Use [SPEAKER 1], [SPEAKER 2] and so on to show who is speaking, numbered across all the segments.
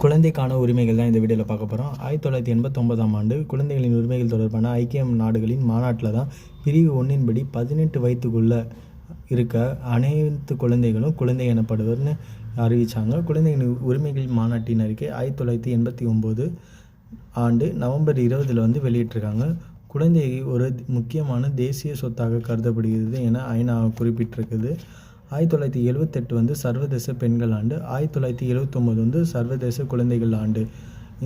[SPEAKER 1] குழந்தைக்கான உரிமைகள் தான் இந்த வீடியோவில் பார்க்க போகிறோம். 1989ஆம் ஆண்டு குழந்தைகளின் உரிமைகள் தொடர்பான ஐக்கிய நாடுகளின் மாநாட்டில் தான் பிரிவு 1 படி 18 வயதுக்குள்ளே இருக்க அனைத்து குழந்தைகளும் குழந்தை எனப்படுவர்னு அறிவித்தாங்க. குழந்தைகளின் உரிமைகள் மாநாட்டின் அறிக்கை 1989 ஆண்டு நவம்பர் 20 வெளியிட்டிருக்காங்க. குழந்தை ஒரு முக்கியமான தேசிய சொத்தாக கருதப்படுகிறது என ஐநா குறிப்பிட்டிருக்குது. 1978 சர்வதேச பெண்கள் ஆண்டு, 1979 சர்வதேச குழந்தைகள் ஆண்டு.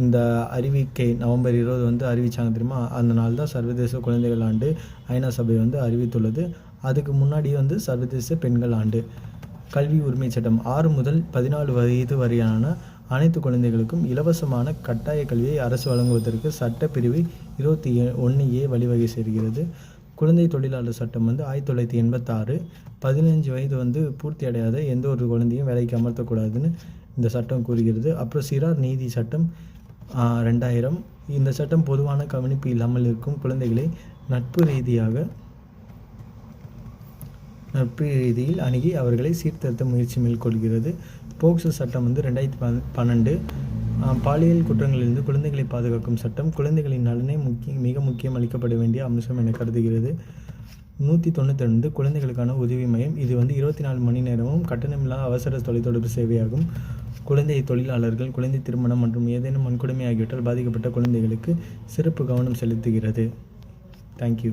[SPEAKER 1] இந்த அறிவிக்கை நவம்பர் 20 அறிவித்தாங்க தெரியுமா, அந்த நாள் தான் சர்வதேச குழந்தைகள் ஆண்டு ஐநா சபை அறிவித்துள்ளது. அதுக்கு முன்னாடி சர்வதேச பெண்கள் ஆண்டு. கல்வி உரிமை சட்டம் 6 முதல் 14 வயது வரையான அனைத்து குழந்தைகளுக்கும் இலவசமான கட்டாய கல்வியை அரசு வழங்குவதற்கு சட்டப்பிரிவு 21A வழிவகை செய்கிறது. குழந்தை தொழிலாளர் சட்டம் 1986 15 வயது பூர்த்தி அடையாத எந்த ஒரு குழந்தையும் வேலைக்கு அமர்த்தக்கூடாதுன்னு இந்த சட்டம் கூறுகிறது. அப்புறம் சிறார் நீதி சட்டம் 2000. இந்த சட்டம் பொதுவான கவனிப்பு இல்லாமல் இருக்கும் குழந்தைகளை நட்பு ரீதியில் அணுகி அவர்களை சீர்திருத்த முயற்சி மேற்கொள்கிறது. போக்சோ சட்டம் 2012 பாலியல் குற்றங்களிலிருந்து குழந்தைகளை பாதுகாக்கும் சட்டம். குழந்தைகளின் நலனே மிக முக்கியம் அளிக்கப்பட வேண்டிய அம்சம் என கருதுகிறது. 192 குழந்தைகளுக்கான உதவி மையம். இது 24 மணி நேரமும் கட்டணமில்லா அவசர தொலைத்தொடர்பு சேவையாகும். குழந்தை தொழிலாளர்கள், குழந்தை திருமணம் மற்றும் ஏதேனும் வன்கொடுமை ஆகியவற்றால் பாதிக்கப்பட்ட குழந்தைகளுக்கு சிறப்பு கவனம் செலுத்துகிறது. தேங்க்யூ.